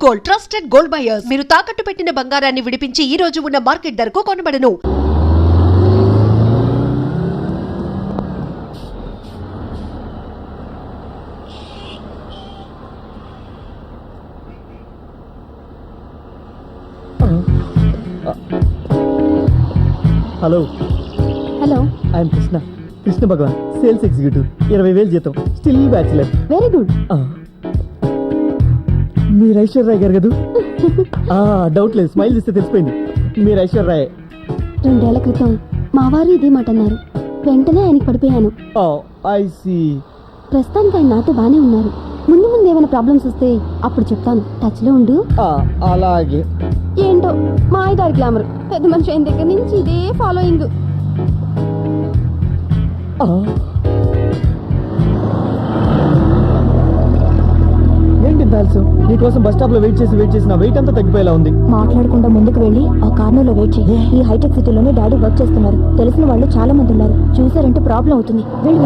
Gold, trusted gold buyers. మీరు తాకట్టు పెట్టిన బంగారాన్ని విడిపించి ఈ రోజు ఉన్న మార్కెట్ ధరకు కొనబడను. Hello hello, I'm Krishna Bhagavan, sales executive, 20,000 జీతం, స్టిల్ బ్యాచులర్. Very good. మీరు ఐశ్వర్య గారు కదా? డౌట్ లేదు, స్మైల్ చేస్తే తెలిసిపోయింది మీరు ఐశ్వర్య. 2 ఏళ్ల క్రితం మా వారు ఇదే మాట అన్నారు. వెంటనే ఆయనకి పడిపోయాను. I see. ప్రస్తుతానికి ఆయన నాతో బానే ఉన్నారు. ముందు ముందు ఏమైనా ప్రాబ్లమ్స్ వస్తే అప్పుడు చెప్తాను. టచ్ లో ఉండు. అలాగే. ఏంటో మా ఐదారు గ్లామర్, పెద్ద మనిషి అయిన దగ్గర నుంచి ఇదే ఫాలోయింగ్. ఏంటి తెలుసు, నీకోసం బస్ స్టాప్ లో వెయిట్ చేసి నా వెయిట్ అంతా తగ్గిపోయేలా ఉంది. మాట్లాడకుండా ముందుకు వెళ్ళి ఆ కార్నర్ లో వెయిట్ చేయి. ఈ హైటెక్ సిటీలోనే డాడీ వర్క్ చేస్తున్నారు. తెలిసిన వాళ్ళు చాలా మంది ఉన్నారు. చూసారంటే ప్రాబ్లం అవుతుంది. వెళ్ళి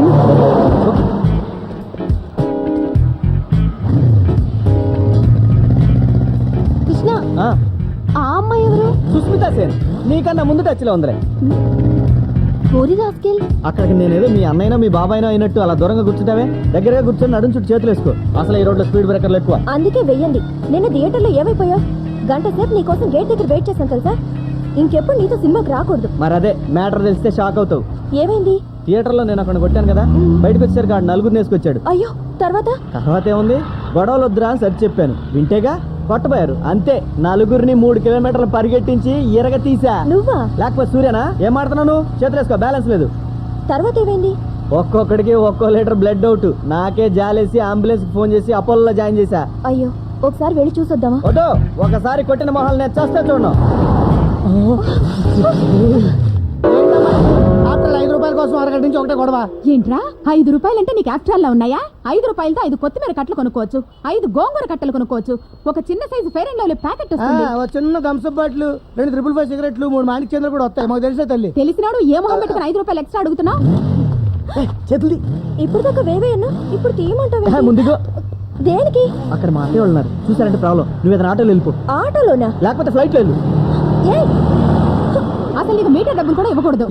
కృష్ణ, ఆ అమ్మాయి ఎవరు? సుస్మితా సేన్, నీకన్నా ముందు టచ్ లో ఉందిరే. అక్కడికి నేనేదో మీ అన్నైనా మీ బాబాయినా అయినట్టు అలా దూరంగా కూర్చుంటావే. దగ్గరగా కూర్చొని నడుం చుట్టూ చేతులు వేసుకో. అసలు ఈ రోడ్లో స్పీడ్ బ్రేకర్లు ఎక్కువ. అందుకే వెయ్యండి. నిన్న థియేటర్ లో ఏమైపోయావు? గంట సేపు నీ కోసం గేట్ దగ్గర వెయిట్ చేశాను తెలుసా. ఇంకెప్పుడు నీతో సినిమాకి రాకూడదు. మరి అదే మ్యాటర్ తెలిస్తే షాక్ అవుతావు. ఏమైంది? థియేటర్ లో నేను అక్కడ కొట్టాను కదా, బయటకు వచ్చేసరికి ఆడు 4 వేసుకొచ్చాడు. అయ్యో, తర్వాత ఏముంది, గొడవలు వద్దురా అని సరి చెప్పాను. వింటేగా కొట్టబోయారు. అంతే, 4 3 కిలోమీటర్లు పరిగెట్టించి ఇరగ తీసా. నువ్వా? లేకపోతే సూర్యనా? ఏం మాడుతున్నాను? చేతులేసుకో, బ్యాలెన్స్ లేదు. తర్వాత ఏమైంది? ఒక్కొక్కడికి ఒక్కో లీటర్ బ్లడ్ అవుట్. నాకే జాలేసి అంబులెన్స్ ఫోన్ చేసి అపోలో జాయిన్ చేశా. అయ్యో, ఒకసారి వెళ్ళి చూసొద్దామా? వద్దు, ఒకసారి కొట్టిన మొహాలు నేను చేస్తా చూడను. 5 రూపాయల కోసం అరగంట నుంచి ఒకటే గొడవ. ఏంట్రా 5 రూపాయలంటే నీకు యాక్చువల్ లా ఉన్నాయా? 5 రూపాయలతో 5 కొత్తిమీర కట్టలు కొనుక్కోవచ్చు, 5 గోంగూర కట్టలు కొనుక్కోవచ్చు, ఒక చిన్న size fair and lovely packet వస్తుంది. చిన్న థమ్స్అప్ బాటిల్, 2 555 సిగరెట్లు, 3 మాణిక్ చంద్ర కూడా వస్తాయి. మాకు తెలిసే తల్లి. తెలిసినాడు ఏ మొహం పెట్టుకుని 5 రూపాయలు ఎక్స్ట్రా అడుగుతున్నావు? చేతులు ఇప్పుడు దాకా వేవేయన్నా, ఇప్పుడు తీయమంటావు? ముందుగా దేనికి? అక్కడ మా అత్తయ్య ఉన్నారు, చూసారంటే ప్రాబ్లం. నువ్వు ఏదైనా ఆటోలో వెళ్ళిపో. ఆటోలోనా? లేకపోతే ఫ్లైట్ లో వెళ్ళు. అసలు నీకు మీటర్ డబ్బులు కూడా ఇవ్వకూడదు.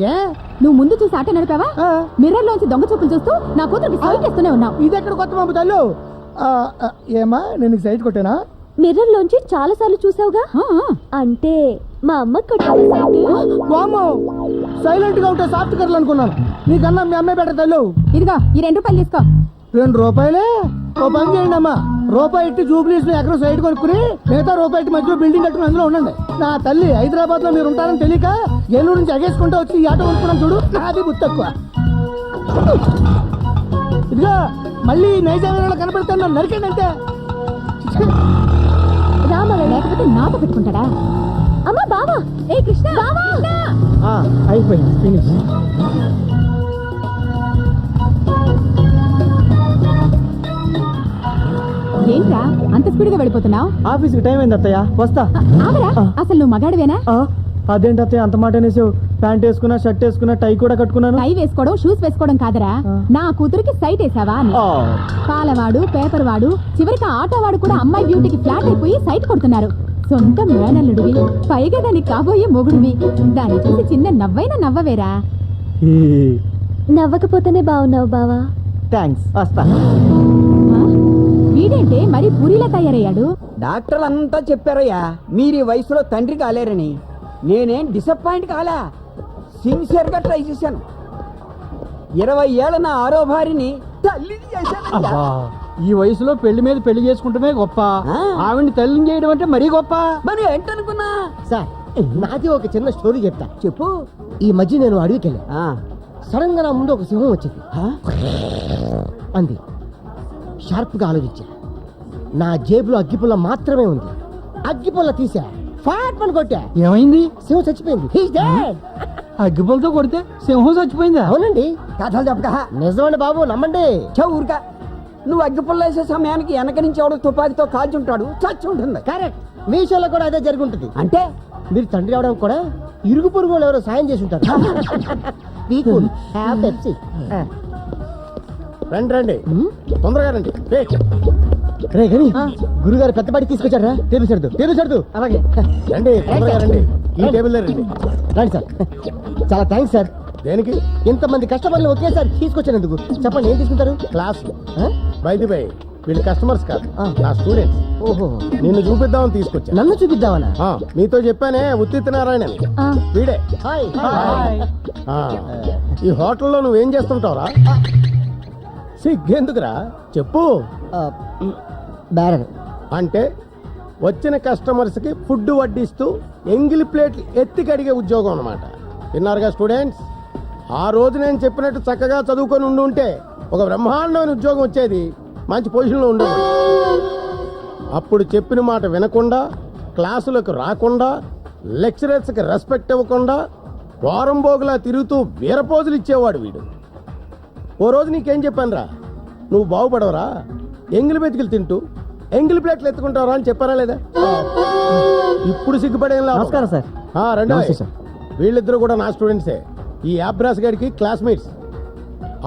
నువ్వు ముందు చూసి ఆటో నడిపావా? మిర్రర్ లోంచి దొంగ చూపులు చూస్తూ నా కూతురికి సైట్ ఇస్తూనే ఉన్నావు. ఇది ఎక్కడ కొత్త పంపు తల్లు? ఏమా, నేను సైట్ కొట్టానా? మిర్రర్ లోంచి చాలా సార్లు చూసావుగా. అంటే మా అమ్మ సైలెంట్ గా ఉంటే సాఫ్ట్ కర్లు అనుకున్నాను. నీకన్నా మీ అమ్మాయి బెటర్ తల్లు. ఇదిగో ఈ 2 రూపాయలు తీసుకో. 2 రూపాయలే? ఓ పని చేయండి అమ్మా, రూపాయి ఇట్టి జూబ్లీస్ లో ఎక్కడ సైడ్ కొనుక్కుని మిగతా రూపాయి ఇట్టి మధ్యలో బిల్డింగ్ కట్టుకుని అందులో ఉండండి. నా తల్లి, హైదరాబాద్ లో మీరు ఉంటారని తెలియక ఏలూరు నుంచి ఎగేసుకుంటూ వచ్చి ఈ ఆటో కొనుక్కున్నాను చూడు. నాది బుద్ధి తక్కువ. ఇదిగో మళ్ళీ నైజాం కనపడతాను, నన్ను నరికండి అంతే. రామా, లేకపోతే నాతో పెట్టుకుంటాడా? అమ్మా, బావా. ఏ కృష్ణ, బావా. అయిపోయింది, ఫినిష్. ఏంట్రా అంత స్పీడ్ గా వెళ్ళిపోతున్నావు? ఆఫీస్కి టైం అయింది అత్తయ్య, వస్తా. అసలు నువ్వు మగాడివేనా? అదేంటి అత్తయ్య అంత మాట అనేసావు? ప్యాంట్ వేసుకున్నా, షర్ట్ వేసుకున్నా, టై కూడా కట్టుకున్నాను. టై వేసుకోవడం, షూస్ వేసుకోవడం కాదరా, నా కూతురికి సైట్ వేసావా అని. పాలవాడు, పేపర్ వాడు, చివరికి ఆటో వాడు కూడా అమ్మాయి బ్యూటీకి ఫ్లాట్ అయిపోయి సైట్ కొడుతున్నారు. సొంత మేనల్లుడివి, పైగా దానికి కాబోయే మొగుడివి. దాన్ని చూసి చిన్న నవ్వైనా నవ్వవేరా? నవ్వకపోతేనే బాగున్నావు బావా. థ్యాంక్స్, వస్తా. వీడేంటే మరి పూరిలా తయారయ్యాడు? డాక్టర్లు అంతా చెప్పారయ్యా, మీరు ఈ వయసులో తండ్రి కాలేరని. నేనేం డిసప్పాయింట్ కాలా, సిన్సియర్ గా ట్రై చేశాను. 20 ఏళ్ళ నా ఆరో భార్యని తల్లిని చేశాను. ఈ వయసులో పెళ్లి మీద పెళ్లి చేసుకుంటమే గొప్ప, ఆవిడ్ని తల్లిని చేయడం అంటే మరీ గొప్ప. మరి ఏంటనుకున్నా సార్, నాది ఒక చిన్న స్టోరీ చెప్తా. చెప్పు. ఈ మధ్య నేను అడవికి వెళ్ళా. సడన్ గా నా ముందు ఒక సింహం వచ్చింది. అంది. షార్ప్ గా ఆలోచించా. నా జేబులో అగ్గిపుల్ల మాత్రమే ఉంది. అగ్గిపుల్ల తీసా, ఫాట్ పని కొట్టా. ఏమైంది? సింహం చచ్చిపోయింది. అగ్గిపుల్లతో కొడితే సింహం చచ్చిపోయిందా? అవునండి. కథలు చెప్పక. నిజమండి బాబు, నమ్మండి. ఊరికా, నువ్వు అగ్గిపుల్ల వేసే సమయానికి వెనక నుంచి ఎవడో తుపాకితో కాల్చుంటాడు, చచ్చి ఉంటుంది. కరెక్ట్. మీ విషయంలో కూడా అదే జరిగి ఉంటుంది. అంటే మీరు తండ్రి అవడానికి కూడా ఇరుగు పొరుగు వాళ్ళు ఎవరో సాయం చేసి ఉంటారు. రండి రండి, తొందరగా రండి. రే గని గురుగారు పెద్దపాటి తీసుకొచ్చారా? టేబుల్ సర్దు. అలాగే రండి, తొందరగా రండి. ఈ టేబుల్ రండి సార్. చాలా థ్యాంక్స్ సార్. దేనికి? ఇంతమంది కస్టమర్లు ఒకేసారి తీసుకొచ్చినందుకు. చెప్పండి, ఏం తీసుకుంటారు? క్లాస్ బై వీళ్ళు కస్టమర్స్ కాదు, నా స్టూడెంట్స్. ఓహో, నిన్ను చూపిద్దామని తీసుకొచ్చా. నన్ను చూపిద్దామనా? మీతో చెప్పానే ఉత్తిత్ నారాయణ అని. వీడే. హాయ్. ఆ, ఈ హోటల్లో నువ్వేం చేస్తుంటావురా? సిగ్గెందుకురా చెప్పు. బ్యారర్. అంటే వచ్చిన కస్టమర్స్కి ఫుడ్ వడ్డిస్తూ ఎంగిలి ప్లేట్లు ఎత్తి కడిగే ఉద్యోగం అన్నమాట. విన్నారుగా స్టూడెంట్స్? ఆ రోజు నేను చెప్పినట్టు చక్కగా చదువుకొని ఉంటే ఒక బ్రహ్మాండమైన ఉద్యోగం వచ్చేది, మంచి పొజిషన్లో ఉండేది. అప్పుడు చెప్పిన మాట వినకుండా, క్లాసులకు రాకుండా, లెక్చరర్స్కి రెస్పెక్ట్ ఇవ్వకుండా, వారం బోగులా తిరుగుతూ వీరపోజులు ఇచ్చేవాడు వీడు. ఓ రోజు నీకేం చెప్పానురా, నువ్వు బాగుపడవరా, ఎంగిలి బెతికిలు తింటూ ఎంగిలి ప్లేట్లు ఎత్తుకుంటావరా అని చెప్పారా లేదా? ఇప్పుడు సిగ్గుపడేం లేదు. నమస్కారం సార్. రండి సార్. వీళ్ళిద్దరూ కూడా నా స్టూడెంట్సే. ఈ అబ్రాస్ గారికి క్లాస్మేట్స్.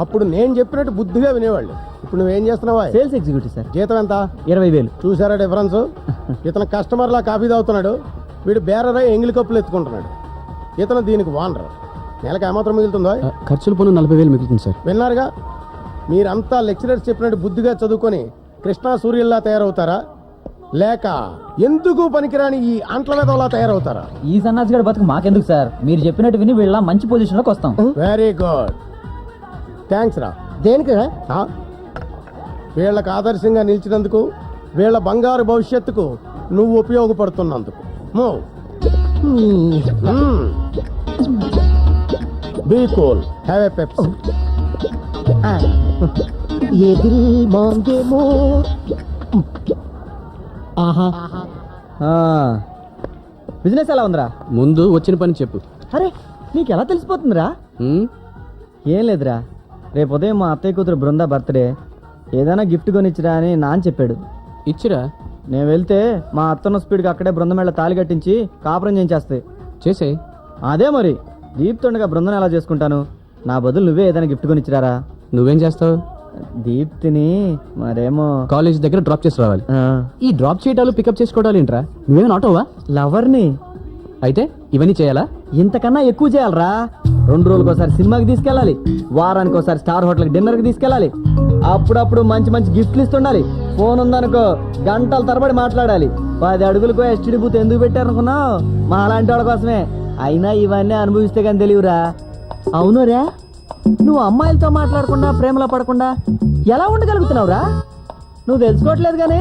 అప్పుడు నేను చెప్పినట్టు బుద్ధిగా వినేవాళ్ళు. ఇప్పుడు నువ్వేం చేస్తున్నావా? Sales executive sir. జీతం ఎంత? 20,000. చూసారా డిఫరెన్స్? ఇతను కస్టమర్లా కాఫీ తాగుతున్నాడు, వీడు బేరరై ఎంగిలి కప్పులు ఎత్తుకుంటున్నాడు. ఇతను దీనికి వానరు. నెలకు ఏమాత్రం మిగులుతుందో? ఖర్చులు పన్ను 40,000 మిగులుతుంది సార్. విన్నారుగా? మీరంతా లెక్చరర్స్ చెప్పినట్టు బుద్ధిగా చదువుకొని కృష్ణా సూర్యుల్లా తయారవుతారా, లేక ఎందుకు పనికిరాని ఈ అంట్ల వెదవలా తయారవుతారా? ఈ సన్నాసి గడి బతుకు మాకెందుకు సార్? మీరు చెప్పినట్టు విని వీళ్ళ మంచి పొజిషన్ లోకి వస్తాం. వెరీ గుడ్, థ్యాంక్స్ రా. దేనికి? వీళ్ళకి ఆదర్శంగా నిలిచినందుకు, వీళ్ళ బంగారు భవిష్యత్తుకు నువ్వు ఉపయోగపడుతున్నందుకు. Move. Be cool, have a Pepsi. ये दिल मांगे मोर. ఆహా, బిజినెస్ ఎలా ఉందిరా? ముందు వచ్చిన పని చెప్పు. అరే నీకు ఎలా తెలిసిపోతుందిరా? ఉమ్, ఏం లేదురా, రేపు ఉదయం మా అత్తయ్య కూతురు బృందా బర్త్డే, ఏదైనా గిఫ్ట్ కొనిచ్చిరా అని నాన్న చెప్పాడు. ఇచ్చిరా. నేను వెళ్తే మా అత్తన్న స్పీడ్కి అక్కడే బృందమేళ తాళి కట్టించి కాపురం చేయించేస్తాయి. చేసే. అదే మరి, దీప్తుండగా బృందం ఎలా చేసుకుంటాను? నా బదులు నువ్వే ఏదైనా గిఫ్ట్ కొనిచ్చిరారా? నువ్వేం చేస్తావు? దీప్తిని మరేమో కాలేజ్ దగ్గర డ్రాప్ చేసి రావాలి. ఈ డ్రాప్ చేయటాలు పికప్ చేసుకోవడాలు ఏంట్రా? నువ్వేమైనా ఆటోవా? లవర్ని. అయితే ఇవన్నీ చేయాలా? ఇంతకన్నా ఎక్కువ చేయాలరా. 2 రోజులకు ఒకసారి సినిమాకి తీసుకెళ్ళాలి, వారానికి ఒకసారి స్టార్ హోటల్కి డిన్నర్కి తీసుకెళ్ళాలి, అప్పుడప్పుడు మంచి మంచి గిఫ్ట్లు ఇస్తుండాలి. ఫోన్ ఉందనుకో గంటల తరబడి మాట్లాడాలి. 10 అడుగులకు ఎస్టీడీ బూత్ ఎందుకు పెట్టారనుకున్నావు? మా అలాంటి వాళ్ళ కోసమే. అయినా ఇవన్నీ అనుభవిస్తే కానీ తెలియరా. అవునురా, నువ్వు అమ్మాయిలతో మాట్లాడకుండా ప్రేమలో పడకుండా ఎలా ఉండగలుగుతున్నావురా? నువ్వు తెలుసుకోవట్లేదు కానీ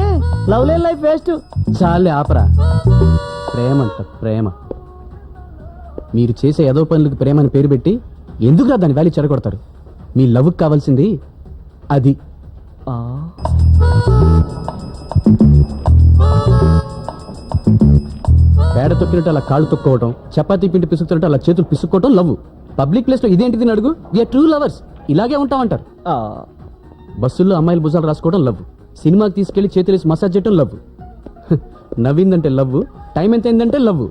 లవ్ లేని లైఫ్ వేస్ట్. చాలే ఆపరా. ప్రేమ అంట ప్రేమ. మీరు చేసే ఏదో పనులకు ప్రేమ అని పేరు పెట్టి ఎందుకురా దాని వాల్యూ చెడగొడతారు? మీ లవ్కి కావాల్సింది అది. పేడ తొక్కినట్టు అలా కాళ్ళు తొక్కోవటం, చపాతీ పిండి పిసుకుతున్నట్టు అలా చేతులు పిసుక్కోవటం లవ్. పబ్లిక్ ప్లేస్ లో ఇదేంటిది అడుగు. వీఆర్ ట్రూ లవర్స్, ఇలాగే ఉంటామంటారు. బస్సుల్లో అమ్మాయిలు భుజాలు రాసుకోవడం లవ్, సినిమాకి తీసుకెళ్లి చేతులేసి మసాజ్ చేయడం లవ్, నవ్విందంటే లవ్, టైం ఎంత అయిందంటే లవ్.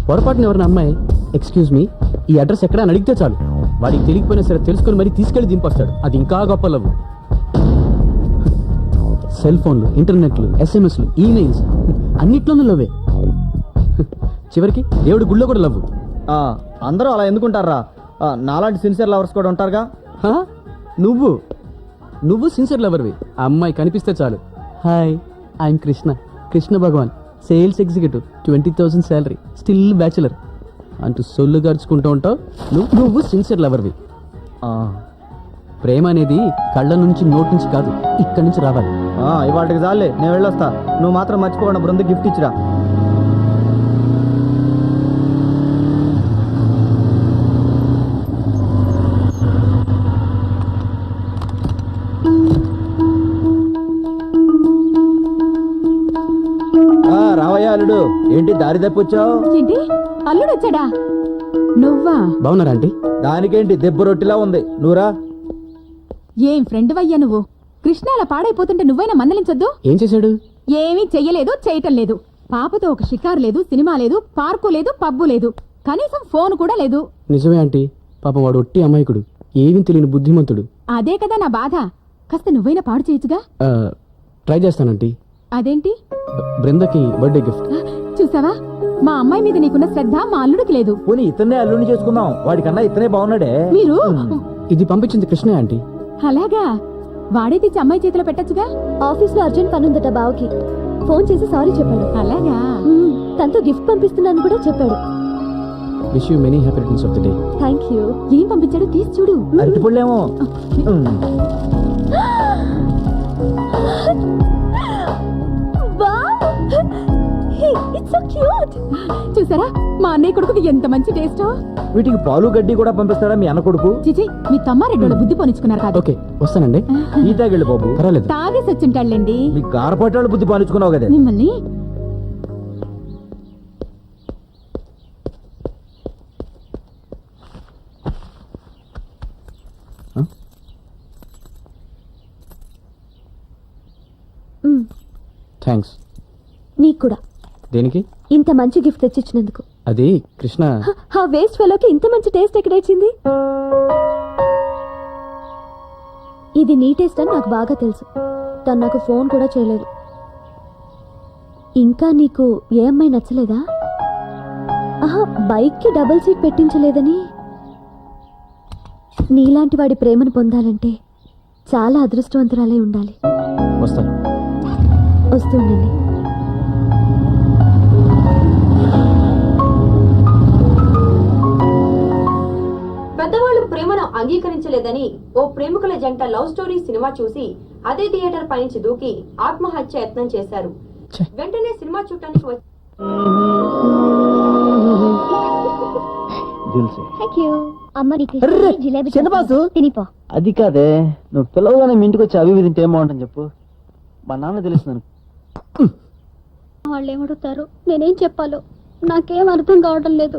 పొరపాటున ఎవరిన అమ్మాయి ఎక్స్క్యూజ్ మీ ఈ అడ్రస్ ఎక్కడ అని అడిగితే చాలు, వాడికి తెలియకపోయినా సరే తెలుసుకొని మరీ తీసుకెళ్లి దింపొస్తాడు. అది ఇంకా గొప్ప లవ్. సెల్ ఫోన్లు, ఇంటర్నెట్లు, ఎస్ఎంఎస్లు, ఈమెయిల్స్ అన్నిట్లోనూ లవ్వే. చివరికి దేవుడి గుళ్ళో కూడా లవ్. అందరూ అలా ఎందుకుంటారా? నాలాంటి సిన్సియర్ లవర్స్ కూడా ఉంటారుగా. నువ్వు సిన్సియర్ లవర్వి. ఆ అమ్మాయి కనిపిస్తే చాలు, హాయ్ ఐఎమ్ కృష్ణ భగవాన్, sales executive, 20,000 salary, still bachelor అంటూ సొల్లు గడుచుకుంటూ ఉంటావు. నువ్వు సిన్సియర్ లవర్వి. ప్రేమ అనేది కళ్ళ నుంచి నోటి నుంచి కాదు, ఇక్కడి నుంచి రావాలి. ఇవాటికి చాలే, నేను వెళ్ళొస్తా. నువ్వు మాత్రం మర్చిపోకుండా బృంద గిఫ్ట్ ఇచ్చిరా. రావయ్యా అల్లుడు, ఏంటి దారి తప్పొచ్చావు? ఏంటి అల్లుడు వచ్చాడా? నువ్వా? బాగున్నారా ఆంటీ? దానికేంటి దెబ్బ రొట్టిలా ఉంది, నువ్వురా. ఏం ఫ్రెండ్ వయ్యా నువ్వు? కృష్ణ అలా పాడైపోతుంటే నువ్వైనా మందలించొద్దు. ఏం చేశాడు? ఏమీ చెయ్యలేదు, చేయటం లేదు. పాపతో ఒక షికారు లేదు, సినిమా లేదు, పార్కు లేదు, పబ్బు లేదు, కనీసం ఫోన్ కూడా లేదు. నిజమే ఆంటీ, పాపం వాడు ఒట్టి అమాయకుడు, ఏమీ తెలియని బుద్ధిమంతుడు. అదే కదా నా బాధ. కాస్త నువ్వైనా పాడు చేయొచ్చుగా. ట్రై చేస్తానంటీ. అదేంటి? బృందకి బర్త్డే గిఫ్ట్. చూసావా, మా అమ్మాయి మీద నీకున్న శ్రద్ధ మా అల్లుడికి లేదు. పోనీ ఇతన్నే అల్లుని చేసుకుందాం, వాడికన్నా ఇతనే బాగున్నాడే. మీరు ఇది పంపించింది కృష్ణ ఆంటీ. అలాగా, వాడే తెచ్చి అమ్మాయి చేతిలో పెట్టచ్చుగా. ఆఫీస్ లో అర్జెంట్ పని ఉందట బావకి. ఫోన్ చేసి సారీ చెప్పాడు. అలాగా, తనతో గిఫ్ట్ పంపిస్తున్నాను కూడా చెప్పాడు. Wish you many happy returns of the day. Thank you. ఏం పంపించాడో తీసి చూడు. అరటిపళ్ళేమో. చూసారా, మా అన్నయ్య కొడుకుది ఎంత మంచి టేస్టో. వీటికి పాలు గడ్డి కూడా పంపిస్తాడా మీ అన్న కొడుకు? చిచి, మీ తమ్మారెడ్డి బుద్ధి పోనిచ్చుకున్నారు కాదు. ఓకే, వస్తానండి. ఈ తాగిళ్ళు బాబు. పర్వాలేదు. తాగేసి వచ్చింటాళ్ళండి. మీ గారపట్టాళ్ళు బుద్ధి పాలించుకున్నావు కదా. మిమ్మల్ని థ్యాంక్స్. నీకు కూడా దేనికి? ఇంత మంచి గిఫ్ట్ తెచ్చిచ్చినందుకు. అది కృష్ణ. ఆ వేస్ట్ ఫెలోకి ఇంత మంచి టేస్ట్ ఎక్కడొచ్చింది? ఇది నీ టేస్ట్ అని నాకు బాగా తెలుసు. తను నాకు ఫోన్ కూడా చేయలేదు. ఇంకా నీకు ఏ అమ్మాయి నచ్చలేదా? ఆహా, బైక్ కి డబుల్ సీట్ పెట్టించలేదని. నీలాంటి వాడి ప్రేమను పొందాలంటే చాలా అదృష్టవంతురాలై ఉండాలి. వస్తాను. వస్తుండండి. పెద్దవాళ్ళు ప్రేమను అంగీకరించలేదని ఓ ప్రేమికుల జంట లవ్ స్టోరీ సినిమా చూసి అదే థియేటర్ పైనుంచి దూకి ఆత్మహత్య యత్నం చేశారు. వెంటనే సినిమా చూడటానికి తినిపో. అది కాదే, నువ్వు పిలవగానే మీ ఇంటికి వచ్చి అవి తింటే ఏం బాగుంటుంది చెప్పు. మా నాన్న తెలుస్తున్నాను. వాళ్ళు ఏమడుగుతారు, నేనేం చెప్పాలో నాకేం అర్థం కావడం లేదు.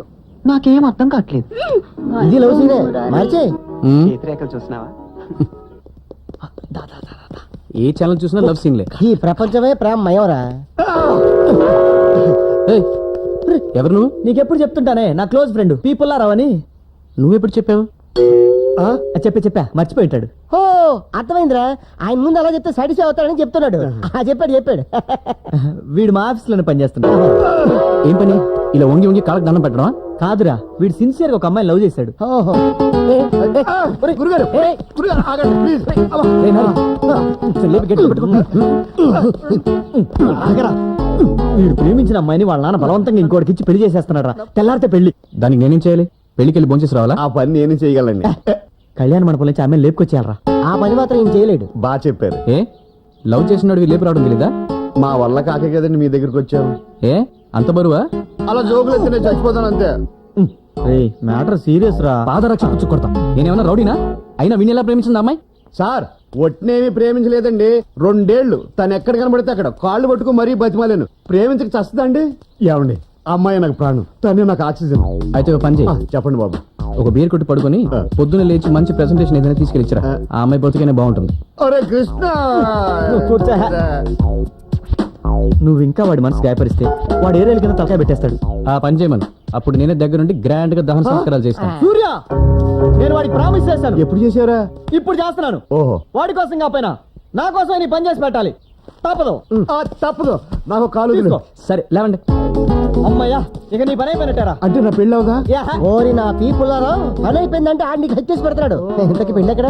నాకేం అర్థం కావట్లేదు. ఇది లవ్ సీనే మార్చే. రేఖలు చూసినావా? ఏ ఛానల్ చూసినా లవ్ సీన్లే. ఈ ప్రపంచమే ప్రేమ మయంరా. ఏయ్, ఎవరు నువ్వు? నీకెప్పుడు చెప్తుంటానే, నా క్లోజ్ ఫ్రెండ్ పీపుల్లారావని. నువ్వెప్పుడు చెప్పావు? చెప్పా మర్చిపోయింటాడు. ఓ అర్థమైందిరా. ఆయన ముందు అలా చెప్తే సాటిస్ఫై అవుతాడని చెప్తున్నాడు. చెప్పాడు. వీడు మా ఆఫీస్ లోనే పనిచేస్తున్నాడు. ఏం పని? ఇలా వంగి వంగి కాళ్ళకి దండం పెట్టడం? కాదురా, వీడు సిన్సియర్ గా ఒక అమ్మాయిని లవ్ చేశాడు. ఓహో. వీడు ప్రేమించిన అమ్మాయిని వాళ్ళ నాన్న బలవంతంగా ఇంకోటికి ఇచ్చి పెళ్లి చేసేస్తున్నాడు. తెల్లారితే పెళ్లి. దానికి నేనేం చేయాలి? పెళ్లికి వెళ్ళి భోంచేసి రావాలా? ఆ పని నేను చేయగలండి. కళ్యాణ మండపం నుంచి ఆమె లేపుకొచ్చేయాలరా. ఆ పని మాత్రం ఏం చేయలేడు. బాగా చెప్పారు. ఏ, లవ్ చేసినాడు లేపు రావడం తెలీదా? మా వల్ల కాకే కదండి మీ దగ్గరికి వచ్చాము. ఏ అంత బరువా? అలా జోకులు ఎత్తే నేను చచ్చిపోతాను అంతే. మ్యాటర్ సీరియస్ రా. పాదరక్ష పుచ్చు కొడతా. నేనేమన్నా రౌడీనా? అయినా విని ఎలా ప్రేమించింది అమ్మాయి? సార్, ఒట్నేమి ప్రేమించలేదండి. 2 ఏళ్లు తను ఎక్కడ కనబడితే అక్కడ కాళ్ళు పట్టుకు మరీ బతిమాలేను. ప్రేమించక చస్తుందండి. ఏమండి, అమ్మాయి నాకు ప్రాణం, తనే నాకు ఆక్సిజన్. అయితే ఒక పని చేయి. చెప్పండి బాబు. ఒక బీర్ కొట్టి పడుకొని పొద్దున్న లేచి మంచి ప్రెసెంటేషన్ ఏదైనా తీసుకెళ్ళిచ్చరా. ఆ అమ్మాయి బ్రతికనే బాగుంటుంది. అరే కృష్ణ, నువ్వు ఇంకా వాడి మనసు గాయపరిస్తే వాడు ఏరేళ్ళ కింద తలకాయ పెట్టేస్తాడు. ఆ పని చేయమను. అప్పుడు నేనే దగ్గర నుండి గ్రాండ్ గా దహన సంస్కారాలు చేస్తాను. సూర్య, నేను వాడికి ప్రామిస్ చేశాను. ఎప్పుడు చేసారా? ఇప్పుడు చేస్తున్నాను. ఓహో. వాడి కోసం కాకపోయినా నా కోసం నీ పని చేసి పెట్టాలి. తప్పదు. తప్పదు. నాకు కాలు తీసుకో. సరే లేవండి. అమ్మయ్యా, ఇక నీ పని అయిపోయినట్టారా? అంటే నా పెళ్ళి అవుదా? ఓరి నా పీపుల్లారా, పని అయిపోయిందంటే ఆడిని నీకు హెచ్చేసి పెడతాడు. ఇంతకి పెళ్ళి ఎక్కడ?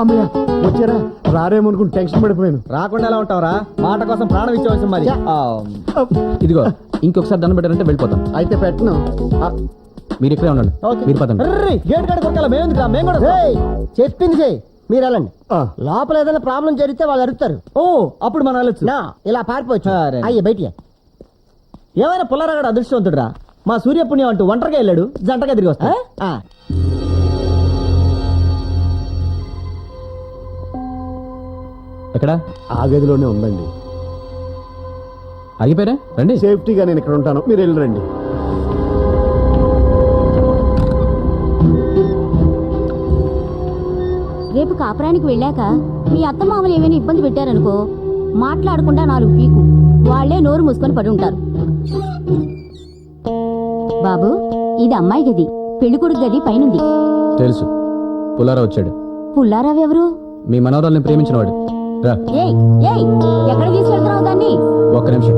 అమ్మయ్య, వచ్చారా? రారేమనుకుని టెన్షన్ పడిపోయాను. రాకుండా ఎలా ఉంటావురా? మాట కోసం ప్రాణం ఇచ్చేవాల్సి మరి. ఇదిగో, ఇంకొకసారి దండం పెట్టారంటే వెళ్ళిపోతాం. అయితే పెట్టను. మీరు ఇక్కడే ఉండండి. మీరు పదండి. గేట్ కాడ కొరకాల మేము కూడా. ఏయ్, చెప్పింది చెయ్యి. మీరు వెళ్ళండి. లోపల ఏదైనా ప్రాబ్లం జరిగితే వాళ్ళు అడుగుతారు. ఓ, అప్పుడు మనం వెళ్ళొచ్చు. ఇలా పారిపోవచ్చు. అయ్యే బయటికి. ఏమైనా పుల్లరాగడ అదృష్టవంతుడురా. మా సూర్య పుణ్యం అంటూ ఒంటరిగా వెళ్ళాడు, జంటగా తిరిగి వస్తా. ఎక్కడ? ఆ గదిలోనే ఉందండి. ఆగిపోయారా? రండి. సేఫ్టీగా నేను ఇక్కడ ఉంటాను, మీరు వెళ్ళి రండి. రేపు కాపురానికి వెళ్ళాక మీ అత్తమామలు ఏమైనా ఇబ్బంది పెట్టారనుకో, మాట్లాడకుండా 4 పీకు. వాళ్లే నోరు మూసుకొని పడి ఉంటారు. బాబు, ఇది అమ్మాయి గది. పెళ్లి కొడుకు గది పైనుంది. తెలుసు, పుల్లారా వచ్చాడు. పుల్లారావు ఎవరు? మీ మనవరాల్ని ప్రేమించినవాడు. రా. ఏయ్ ఏయ్, ఎక్కడ తీసుకెళ్తున్నావు దాన్ని? ఒక్క నిమిషం.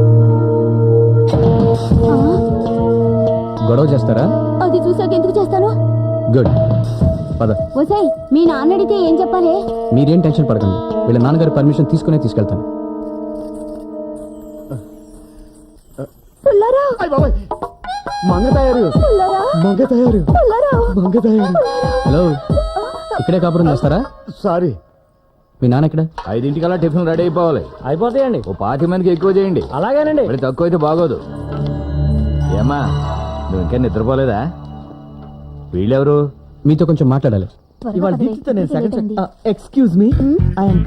గొడవ చేస్తారా? అది చూసాక ఎందుకు చేస్తాను? గుడ్, పద. ఒసేయ్, మీ నాన్న అడిగితే ఏం చెప్పాలి? మీరేం టెన్షన్ పడకండి, వీళ్ళ నాన్నగారి పర్మిషన్ తీసుకునే తీసుకెళ్తాను. పుల్లారావు, మంగ తయారు మంగ తయారు మంగ తయారు. హలో, ఇక్కడే కాపురం చేస్తారా? సారీ, మీ నాన్న ఎక్కడ? 5 టిఫిన్ రెడీ అయిపోవాలి. అయిపోతాయండి. ఓ 20 మందికి ఎక్కువ చేయండి. అలాగేనండి. మరి తక్కువ అయితే బాగోదు. ఏమ్మా, నువ్వు ఇంకా నిద్రపోలేదా? వీళ్ళెవరు? మీతో కొంచెం మాట్లాడాలి. ఇవాళ దీప్తితో నేను ఎక్స్క్యూజ్ మీ, ఐఎమ్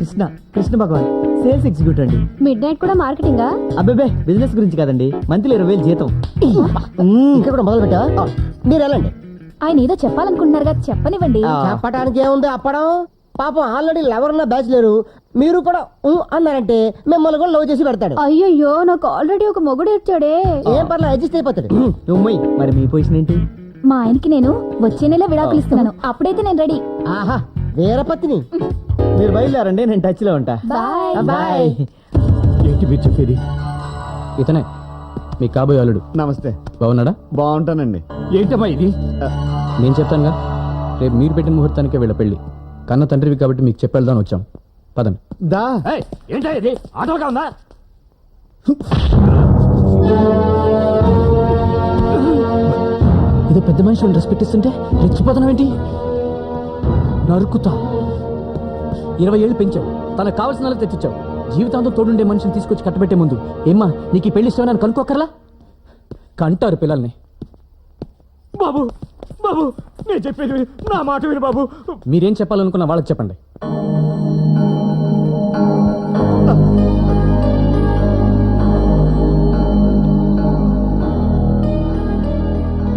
కృష్ణ భగవాన్, సేల్స్ ఎగ్జిక్యూటివ్ అండి. మిడ్ నైట్ కూడా మార్కెటింగా? అబ్బే, బిజినెస్ గురించి కాదండి, మంత్లీ 20,000 జీతం. ఇక్కడ కూడా మొదలు పెట్టా. మీరు వెళ్ళండి. ఆయన ఏదో చెప్పాలనుకుంటున్నారుగా, చెప్పనివ్వండి. చెప్పడానికి ఏముంది అప్పడం. పాపం ఆల్రెడీ లవర్ ఉన్న బ్యాచ్ లేరు, మీరు కూడా అన్నారంటే మిమ్మల్ని కూడా లవ్ చేసి పెడతాడు. అయ్యయ్యో, నాకు ఆల్రెడీ ఒక మొగుడు వచ్చాడే. ఏం పర్లేదు, అడ్జస్ట్ అయిపోతాడు. మరి మీ పొజిషన్ ఏంటి? మా ఆయనకి నేను వచ్చే నెల విడాకులు ఇస్తున్నాను, అప్పుడైతే నేను రెడీ. ఆహా, వీరపత్ని. మీరు బయలుదేరండి, నేను టచ్ లో ఉంటా. బాయ్. బాయ్. ఏంటి మీరు చెప్పేది? ఇతనే మీ కాబోయే అల్లుడు. నమస్తే. బాగున్నాడా? బాగుంటానండి. ఏంటమ్మా ఇది? నేను చెప్తానుగా, రేపు మీరు పెట్టిన ముహూర్తానికే వీళ్ళ పెళ్లి. కన్న తండ్రివి కాబట్టి మీకు చెప్పేద్దామని వచ్చాం. పదండి. దా. ఏంటా ఇది? ఆటోగా ఉందా? ఏదో పెద్ద మనిషి రెస్పెక్ట్ ఇస్తుంటే రెచ్చిపోతున్నావేంటి? నరుకుతా. 20 ఏళ్ళు పెంచావు, తనకు కావాల్సిన వాళ్ళకి తెచ్చిచ్చావు. జీవితాంతో తోడుండే మనిషిని తీసుకొచ్చి కట్టబెట్టే ముందు ఏమ్మా నీకు ఈ పెళ్లి ఇష్టమని కనుక్కోకర్లా? కంటారు పిల్లల్ని. బాబు బాబు, నేను చెప్పేది విను. నా మాట విను బాబు. మీరేం చెప్పాలనుకున్న వాళ్ళకి చెప్పండి.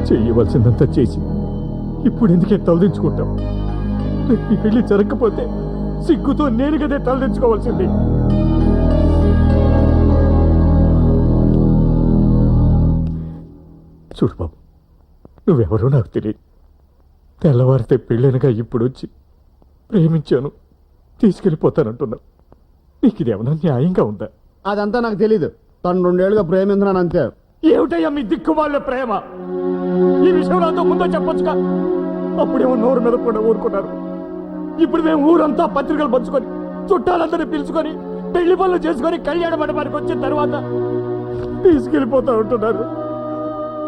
చెయ్యవలసిందంతా చేసి ఇప్పుడు ఎందుకే తలదించుకుంటాం? నీ పెళ్లి జరగకపోతే సిగ్గుతో నేను కదే తలదించుకోవాల్సింది. చూడు బాబు, నువ్వెవరో నాకు తెలియదు. తెల్లవారితే పెళ్ళైనగా ఇప్పుడు వచ్చి ప్రేమించాను, తీసుకెళ్ళిపోతానంటున్నావు. నీకు ఇదేమన్నా న్యాయంగా ఉందా? అదంతా నాకు తెలీదు. తను 2 ఏళ్ళుగా ప్రేమించున్నాను అంతే. ఏమిటయ్యా మీ దిక్కుమాల ప్రేమ? ఈ విషయం నాతో ముందో చెప్పొచ్చుగా. అప్పుడేమో నోరు మీద కూడా ఊరుకున్నారు. ఇప్పుడు మేము ఊరంతా పత్రికలు పంచుకొని, చుట్టాలందరినీ పిలుచుకొని, పెళ్లి పనులు చేసుకొని కళ్యాణ మండపానికి వచ్చిన తర్వాత తీసుకెళ్ళిపోతా ఉంటున్నారు.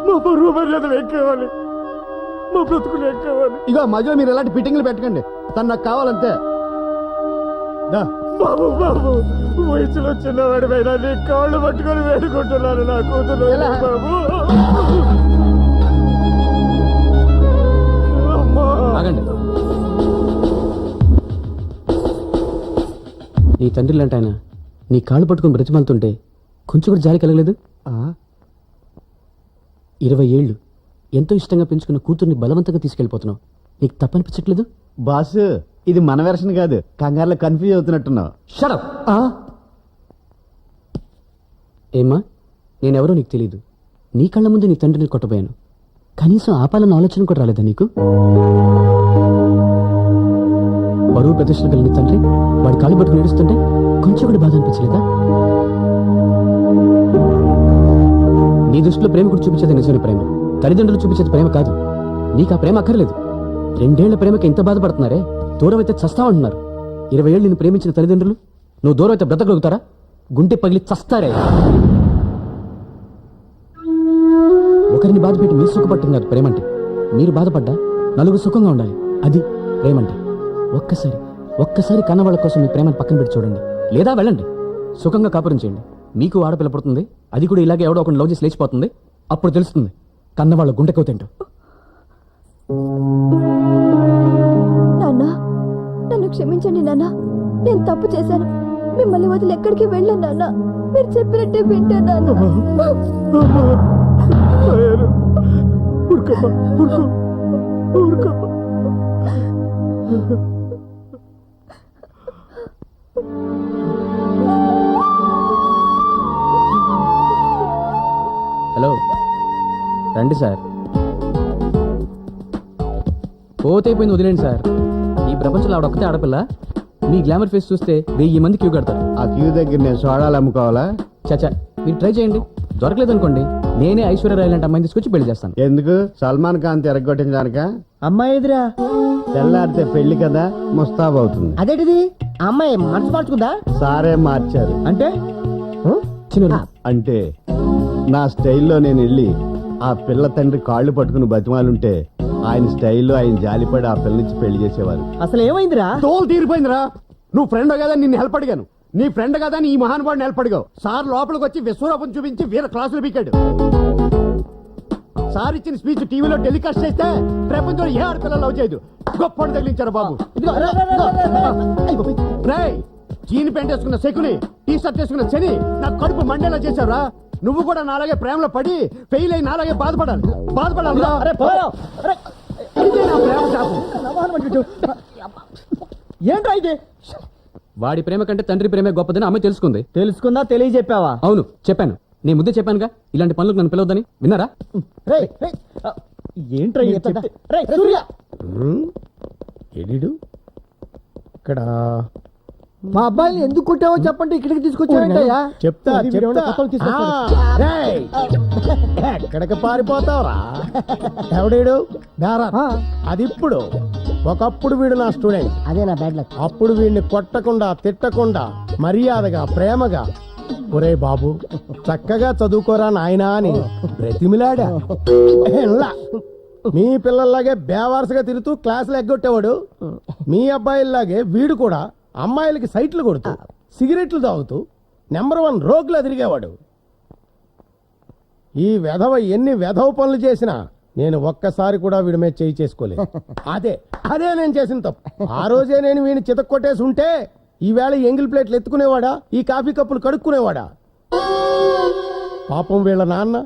మా పరువు మర్యాదలు ఎక్కేవాలి, మా బ్రతుకులు ఎక్కేవాలి. ఇగో మధ్యలో మీరు ఎలాంటి ఫిట్టింగ్లు పెట్టకండి. తను నాకు కావాలంతే. దా. బాబు బాబు, వయసులో చిన్నవాడి పైన నీ కాళ్ళు పట్టుకొని వేడుకుంటున్నాను నా కూతురు. బాబు అమ్మా. ఆగండి. నీ తండ్రి లాంటి ఆయన నీ కాళ్ళు పట్టుకుని బ్రతిమాలుతుంటే కొంచెం కూడా జాలి కలగలేదు? 20 ఏళ్ళు ఎంతో ఇష్టంగా పెంచుకున్న కూతుర్ని బలవంతంగా తీసుకెళ్ళిపోతున్నావు. నీకు తప్పనిపించట్లేదు? బాస్, ఇది మన వెర్షన్ కాదు. కంగారులో కన్ఫ్యూజ్ అవుతున్నట్టున్నావు. షడప్. ఏమ్మా, నేనెవరో నీకు తెలీదు. నీ కళ్ళ ముందు నీ తండ్రిని కొట్టబోయాను. కనీసం ఆపాలన్న ఆలోచన కూడా రాలేదా నీకు? బరువు ప్రదర్శన కలిగిన తండ్రి వాడి కాళ్ళు పట్టుకుని ఏడుస్తుంటే కొంచెం కూడా బాధ అనిపించలేదా? నీ దృష్టిలో ప్రేమ కూడా చూపించేది నిజమైన ప్రేమ, తల్లిదండ్రులు చూపించేది ప్రేమ కాదు. నీకు ఆ ప్రేమ అక్కర్లేదు. 2 ఏళ్ల ప్రేమకి ఎంత బాధపడుతున్నారే. దూరం అయితే చస్తావంటున్నారు. 20 ఏళ్ళు నిన్ను ప్రేమించిన తల్లిదండ్రులు నువ్వు దూరం అయితే బ్రతకగలుగుతారా? గుండె పగిలి చస్తారే. ఒకరిని బాధపెట్టి మీరు సుఖపట్టున్నారు ప్రేమంటే. మీరు బాధపడ్డా నలుగురు సుఖంగా ఉండాలి, అది ప్రేమంటే. ఒక్కసారి కన్నవాళ్ళ కోసం మీ ప్రేమను పక్కన పెట్టి చూడండి. లేదా వెళ్ళండి, సుఖంగా కాపురం చేయండి. మీకు ఆడపిల్ల పుడుతుంది, అది కూడా ఇలాగే ఎవడో ఒకటి లవ్ చేసి లేచిపోతుంది. అప్పుడు తెలుస్తుంది కన్నవాళ్ళ గుండెకవుతేంటో. నాన్న, నన్ను క్షమించండి నాన్న. నేను తప్పు చేశాను. మిమ్మల్ని వదిలి ఎక్కడికి వెళ్ళాను నాన్న. మీరు చెప్పినట్టే వింటాను నాన్న. ఊరుకోమ్మా, ఊరుకోమ్మా. హలో, రండి సార్. పోతే అయిపోయింది, వదిలేండి సార్. ఈ ప్రపంచంలో ఆవిడ ఒక్కతే ఆడపిల్ల. మీ గ్లామర్ ఫేస్ చూస్తే 1000 మంది క్యూ కడతారు. ఆ క్యూ దగ్గర నేను సోడాలు అమ్ముకోవాలా? చచ్చా, మీరు ట్రై చేయండి. దొరకలేదు అనుకోండి, నేనే ఐశ్వర్య రాయ్ లాంటి అమ్మాయిని తీసుకొచ్చి పెళ్లి చేస్తాను. ఎందుకు? సల్మాన్ ఖాన్ తిరగొట్టించడానిక? అమ్మాయి ఎదురా తెల్లారితే పెళ్లి కదా, ముస్తాబ్ అవుతుంది. అదేంటిది? ఆ అమ్మాయి మనసు మార్చుకుందా? సారే మార్చారు. అంటే అంటే నా స్టైల్లో నేను వెళ్ళి ఆ పిల్ల తండ్రి కాళ్ళు పట్టుకుని బతిమాలుంటే ఆయన స్టైల్లో ఆయన జాలిపడి ఆ పిల్ల నుంచి పెళ్లి చేసేవారు. అసలు ఏమైందిరా? తోలు తీరిపోయిందిరా. నువ్వు ఫ్రెండ్ కదా నిన్ను హెల్ప్ అడిగాను, నీ ఫ్రెండ్ కదా ఈ మహానుభావుని హెల్ప్ అడిగావు. సార్ లోపలికి వచ్చి విశ్వరూపం చూపించి వీర క్లాసులు పీకాడు. సార్ ఇచ్చిన స్పీచ్ టీవీలో టెలికాస్ట్ చేస్తే ప్రపంచంలో ఏ ఆడపిల్ల లవ్ చేయదు. గొప్ప తగిలించారు బాబు. రేయ్, జీని పెంట్ వేసుకున్న శకుని, టీ షర్ట్ వేసుకున్న శని నా కడుపు మండేలా చేశారా? నువ్వు కూడా నాలాగే ప్రేమలో పడి ఫెయిల్ అయి నాలాగే బాధపడాలి. ఇదే నా ప్రేమ శాపం. ఏంట్రా ఇది? వాడి ప్రేమ కంటే తండ్రి ప్రేమే గొప్పదని అమ్మాయి తెలుసుకుంది. తెలుసుకుందా? తెలియజెప్పావా? అవును, చెప్పాను. నేను ముందే చెప్పానుగా, ఇలాంటి పనులకు నన్ను పిలవద్దని. విన్నారా? ఏంట్రా ఇది చెప్తే? రేయ్, సూర్య, ఎడిడు ఇక్కడ మా అబ్బాయిని ఎందుకు కొట్టావో చెప్పండి, ఇక్కడికి తీసుకొచ్చావేంటయ్యా? చెప్తా చెప్తా. తీసుకొస్తాడు. రేయ్, ఎక్కడికి పారిపోతావురా? ఎవడీడు? అది ఇప్పుడు. ఒకప్పుడు వీడు నా స్టూడెంట్. అదే నా బ్యాడ్ లక్. అప్పుడు వీడిని కొట్టకుండా తిట్టకుండా మర్యాదగా ప్రేమగా, ఒరే బాబు చక్కగా చదువుకోరా నాయనా అని బ్రతిమిలాడా. ఎన్లా? మీ పిల్లల్లాగే బేవారసుగా తిరుగుతూ క్లాసులు ఎగ్గొట్టేవాడు. మీ అబ్బాయిల్లాగే వీడు కూడా అమ్మాయిలకి సైట్లు కొడుతూ సిగరెట్లు తాగుతూ నెంబర్ 1 రోగులా తిరిగేవాడు. ఈ వెధవ ఎన్ని వెధవ పనులు చేసినా నేను ఒక్కసారి కూడా వీడి మీద చేయి చేసుకోలేదు. అదే నేను చేసిన తప్పు. ఆ రోజే నేను వీడిని చితక్కొట్టేసి ఉంటే ఈవేళ ఎంగిల్ ప్లేట్లు ఎత్తుకునేవాడా, ఈ కాఫీ కప్పులు కడుక్కునేవాడా? పాపం వీళ్ళ నాన్న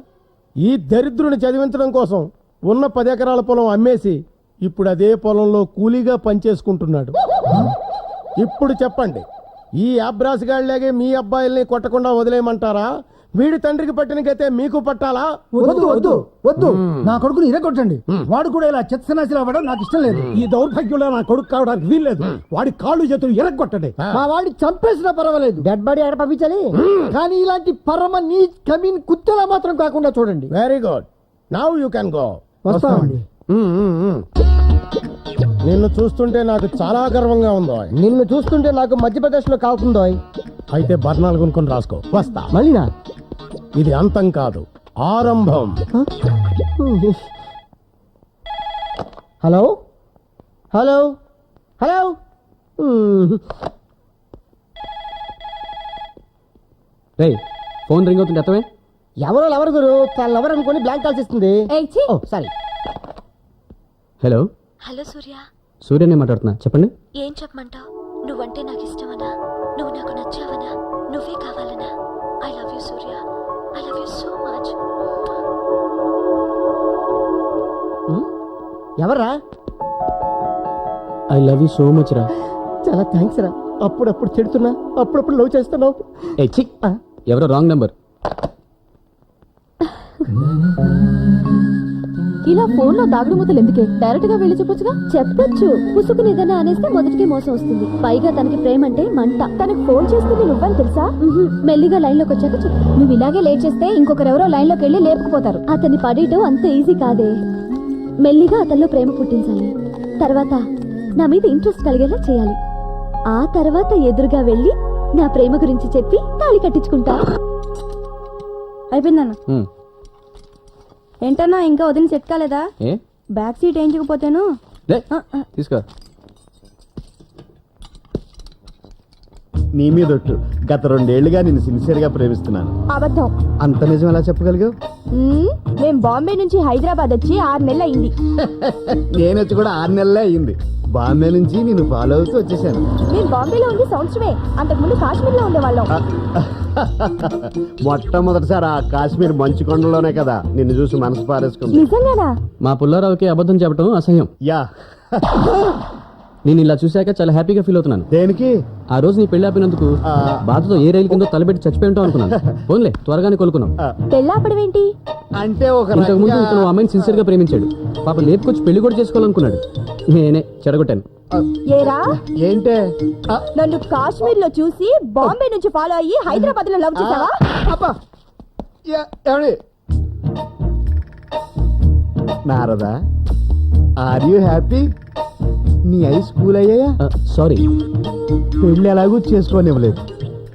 ఈ దరిద్రుని చదివించడం కోసం ఉన్న 10 ఎకరాల పొలం అమ్మేసి ఇప్పుడు అదే పొలంలో కూలీగా పనిచేసుకుంటున్నాడు. ఇప్పుడు చెప్పండి, ఈ అబ్రాసిగాళ్ళలాగే మీ అబ్బాయిల్ని కొట్టకుండా వదిలేయమంటారా? వీడి తండ్రికి పట్టిన గతే మీకు పట్టాలా? వద్దు వద్దు వద్దు, నా కొడుకుని ఇరగొట్టండి. వాడు కూడా ఇలా చెత్తనాశలు అవ్వడం నాకు ఇష్టం లేదు. ఈ దౌర్భాగ్యంలో నా కొడుకు కావడానికి వీల్లేదు. వాడి కాళ్ళు చేతులు ఇరగొట్టండి. మా వాడిని చంపేసినా పర్వాలేదు, డెడ్ బాడీ ఎక్కడ పంపించాలి. కానీ ఇలాంటి పరమ నీ కమీన్ కుత్తెలా మాత్రం కాకుండా చూడండి. Very good, now you can go. వస్తామండి. నిన్ను చూస్తుంటే నాకు చాలా గర్వంగా ఉందో. నిన్ను చూస్తుంటే నాకు మధ్యప్రదేశ్ లో కాకుందో. అయితే బర్ణాలు కొనుక్కొని రాసుకో. వస్తా. మళ్ళీనా? ఇది అంతం కాదు, ఆరంభం. Hello hello hello. రేయ్, ఫోన్ రింగ్ అవుతుంది, అర్థమే? ఎవరు గురు, తను ఎవరు అనుకుని బ్లాంక్ కాల్స్ ఇస్తుంది. ఓ సారీ. హలో హలో సూర్య, సూర్యనే మాట్లాడుతున్నా, చెప్పండి. ఏం చెప్పమంటావు? నువ్వంటే నాకు ఇష్టమనా? నువ్వు నాకు నచ్చావనా? నువ్వే కావాలనా? I love you Surya, I love you so much. ఎవర్రా? I love you so much రా. చాలా థ్యాంక్స్ రా. అప్పుడప్పుడు తిడుతున్నా, అప్పుడప్పుడు లవ్ చేస్తున్నావు. ఏ చి, ఎవరో రాంగ్ నెంబర్. ఇలా ఫోన్ లో దాగుడు మూతలు ఎందుకే? డైరెక్ట్ గా వెళ్ళి చెప్పొచ్చుగా. చెప్పొచ్చు, పుసుకుని ఏదైనా అనేస్తే మొదటికి మోసం వస్తుంది. పైగా తనకి ప్రేమ అంటే మంట. తనకు ఫోన్ చేస్తుంది నువ్వని తెలుసా? మెల్లిగా లైన్ లోకి వచ్చాక చెప్పు. నువ్వు ఇలాగే లేట్ చేస్తే ఇంకొకరెవరో లైన్ లోకి వెళ్ళి లేపుకుపోతారు. అతన్ని పడేయటం అంత ఈజీ కాదే. మెల్లిగా అతనిలో ప్రేమ పుట్టించాలి. తర్వాత నా మీద ఇంట్రెస్ట్ కలిగేలా చేయాలి. ఆ తర్వాత ఎదురుగా వెళ్ళి నా ప్రేమ గురించి చెప్పి తాళి కట్టించుకుంటా. అయిపోయిందన్న. ఏంటన్నా ఇంకా వదిన సెట్ కాలేదా? ఏ బ్యాక్ సీట్ వేయించకపోతేను. తీసుకో. నీ మీద ఒట్టు, గత 2 ఏళ్లుగా నేను సిన్సియర్ గా ప్రేమిస్తున్నాను. అబద్ధం. అంత నిజం ఎలా చెప్పగలిగావు? మేం బాంబే నుంచి హైదరాబాద్ వచ్చి 6 నెలలు అయింది. నేను వచ్చి కూడా 6 నెలలే అయింది. బాంబే నుంచి నేను ఫాలో అవుతూ వచ్చేసాను. మేము బాంబేలో ఉంది సంవత్సరమే. అంతకుముందు కాశ్మీర్ లో ఉండేవాళ్ళం. మొట్టమొదటిసారి ఆ కాశ్మీర్ మంచు కొండలోనే కదా నిన్ను చూసి మనసు పారేసుకుంది. నిజంగానా? మా పుల్లారావుకి అబద్ధం చెప్పడం అసహ్యం. యా, నేను ఇలా చూశాక చాలా హ్యాపీగా ఫీల్ అవుతున్నాను. దేనికి? ఆ రోజు నీ పెళ్లి ఆపినందుకు బాధతో ఏ రైలు కిందో తలబెట్టి చచ్చిపోయి ఉంటాం అనుకున్నాను. ఫోన్లే త్వరగానే కోలుకున్నాం. పెళ్ళాపడం ఏంటి? అంటే ఒక ఇంతకు ముందు రకంగా- ఇతను అమ్మాయిని సిన్సియర్ గా ప్రేమించాడు. పాప లేపుకొచ్చి పెళ్లి కూడా చేసుకోవాలనుకున్నాడు. నేనే చెడగొట్టాను. ఏరా ఏంటే? నన్ను కాశ్మీర్ లో చూసి బాంబే నుంచి ఫాలో అయ్యి హైదరాబాద్ లో లవ్ చేసావా? అబ్బా! ఏమండి? Narada, are you happy? నీ ఐ స్కూల్ అయ్యాయా? సారీ. పెళ్ళి ఎలాగూ చేసుకోనివ్వలేదు,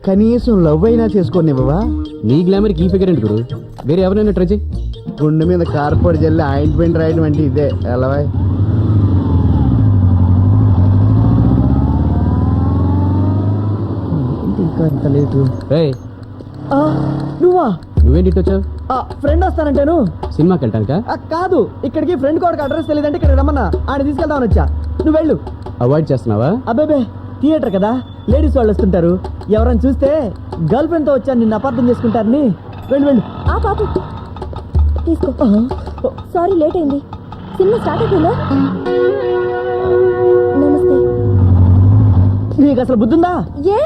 కనీసం లవ్ అయినా చేసుకోనివ్వవా? నీ గ్లామర్కి ఈ ఫిగర్ ఏంటి గురు? వేరే ఎవరైనా ట్రై చేయి. గుండె మీద కార్పొడి జల్లి ఆయింట్మెంట్ రాయడం అంటే ఇదే ఎలా? ఇంకా ఎంత లేటు? రేయ్, నువ్వా? నువ్వేంటి ఇటు వచ్చావు? ఫ్రెండ్ వస్తానంటాను. సినిమాకి వెళ్ళటానికా? కాదు, ఇక్కడికి ఫ్రెండ్ కోడకి అడ్రస్ తెలియదంటే ఇక్కడ రమ్మన్నా ఆయన తీసుకెళ్దామని వచ్చా. నువ్వు వెళ్ళు. అవాయిడ్ చేస్తున్నావా? అబ్బాబే, థియేటర్ కదా, లేడీస్ వాళ్ళు వస్తుంటారు. ఎవరైనా చూస్తే గర్ల్ ఫ్రెండ్ తో వచ్చాను నిన్ను అపార్థం చేసుకుంటారని. వెళ్ళు వెళ్ళు. ఆ పాపు తీసుకో. సారీ లేట్ అయింది. సినిమా స్టార్ట్ అయిపోయిందా? నమస్తే. నీకు అసలు బుద్ధుందా? ఏ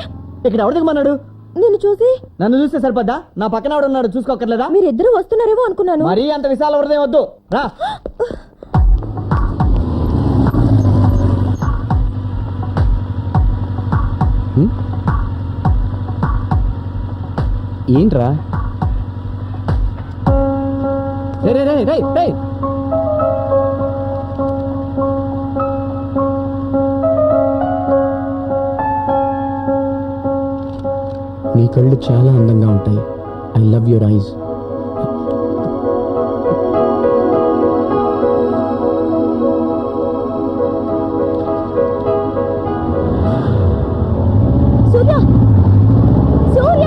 ఇక్కడ ఎవరు దిగమన్నాడు? నిన్ను చూసి నన్ను చూస్తే సరిపోద్దా? నా పక్కన ఎవడు ఉన్నాడు చూసుకోకర్లేదా? మీరిద్దరూ వస్తున్నారేమో అనుకున్నాను. మరీ అంత విశాల హృదయం వద్దు, రా. ఏంట్రా? రే రే రే రే రే! నీ కళ్ళు చాలా అందంగా ఉంటాయి. I love your eyes. Surya, Surya!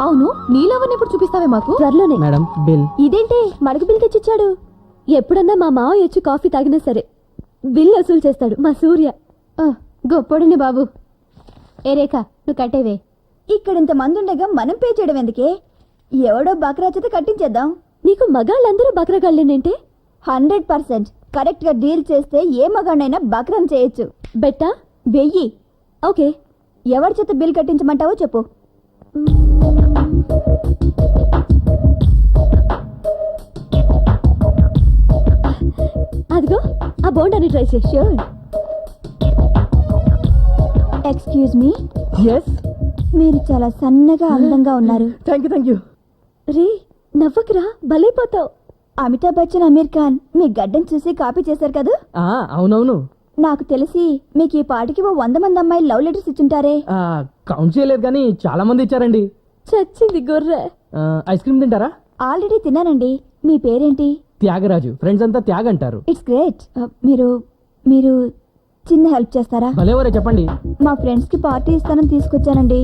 అవును, నీలవన్నీ ఎప్పుడు చూపిస్తావే మాకు? త్వరలోనే. Madam bill. ఇదేంటి మనకు బిల్ తెచ్చిచ్చాడు? ఎప్పుడన్నా మా మావయ్య వచ్చి కాఫీ తాగినా సరే బిల్ వసూలు చేస్తాడు మా సూర్య. గొప్పడిని బాబు. ఏ రేఖ, నువ్వు కట్టేవే. ఇక్కడ ఇంత మంది ఉండగా మనం పే చేయడం ఎందుకే? ఎవడో బక్రా చేత కట్టించేద్దాం. నీకు మగాళ్ళందరూ బక్రాగాళ్ళేనంటే? 100% కరెక్ట్ గా డీల్ చేస్తే ఏ మగాడినైనా బక్రం చేయొచ్చు. బెట్టా 1000. ఓకే, ఎవరి చేత బిల్ కట్టించమంటావో చెప్పు. అదిగో ఆ బోండాని ట్రై చేయి. ష్యూర్. Excuse me. ఎస్. మీరు చాలా సన్నగా అందంగా ఉన్నారు. Thank you. రే నవ్వకురా, బలైపోతావు. అమితాబ్ బచ్చన్, అమీర్ ఖాన్ మీ గడ్డం చూసి కాపీ చేశారు కదా? అవునవును. నాకు తెలిసి మీకు ఈ పాటికి 100 మంది అమ్మాయిలు లవ్ లెటర్స్ ఇచ్చుంటారే. కౌంట్ చేయలేదు కానీ చాలా మంది ఇచ్చారండి. చచ్చింది గొర్రె. ఐస్ క్రీమ్ తింటారా? ఆల్రెడీ తిన్నానండి. మీ పేరేంటి? త్యాగరాజు. ఫ్రెండ్స్ అంతా త్యాగ్ అంటారు. It's great. మీరు మీరు చిన్న హెల్ప్ చేస్తారా? భలేవరే, చెప్పండి. మా ఫ్రెండ్స్ కి పార్టీ ఇస్తానని తీసుకొచ్చానండి.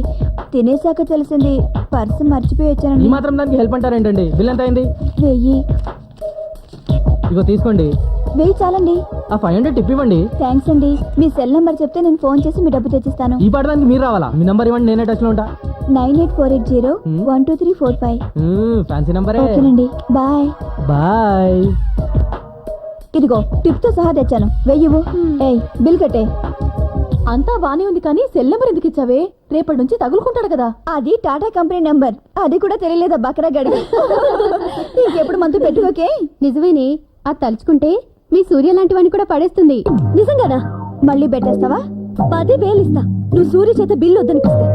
తినేసాక తెలిసింది పర్సు మర్చిపోయి ఈ వచ్చానండి. మాత్రం దానికి హెల్ప్ అంటారేంటండి? బిల్ ఎంత అయింది? 1000. ఇగో తీసుకోండి. 1000 చాలండి. ఆ 500 టిప్ ఇవ్వండి. థ్యాంక్స్ అండి. మీ సెల్ నంబర్ చెప్తే నేను ఫోన్ చేసి మీ డబ్బు తెచ్చిస్తాను. ఈ పాడడానికి మీరు రావాలా? మీ నంబర్ ఇవ్వండి, నేనే టచ్ లో ఉంటా. 9848012345. ఫ్యాన్సీ నంబరే. ఓకేనండి, బాయ్. బాయ్. ఇదిగో టిప్ తో సహా తెచ్చాను. 1000. ఏయ్ బిల్ కట్టే. అంతా బానే ఉంది కానీ సెల్ నెంబర్ ఎందుకు ఇచ్చావే? రేపటి నుంచి తగులుకుంటాడు కదా. అది టాటా కంపెనీ నంబర్. అది కూడా తెలియలేదా బకరా గడి? ఇంకెప్పుడు మందు పెట్టుకోకే. నిజమేనే, అది తలుచుకుంటే మీ సూర్య లాంటి వాడిని కూడా పడేస్తుంది. నిజంగానా? మళ్ళీ పెట్టేస్తావా? 10,000 ఇస్తా నువ్వు సూర్య చేత బిల్లు వద్దనిపిస్తే.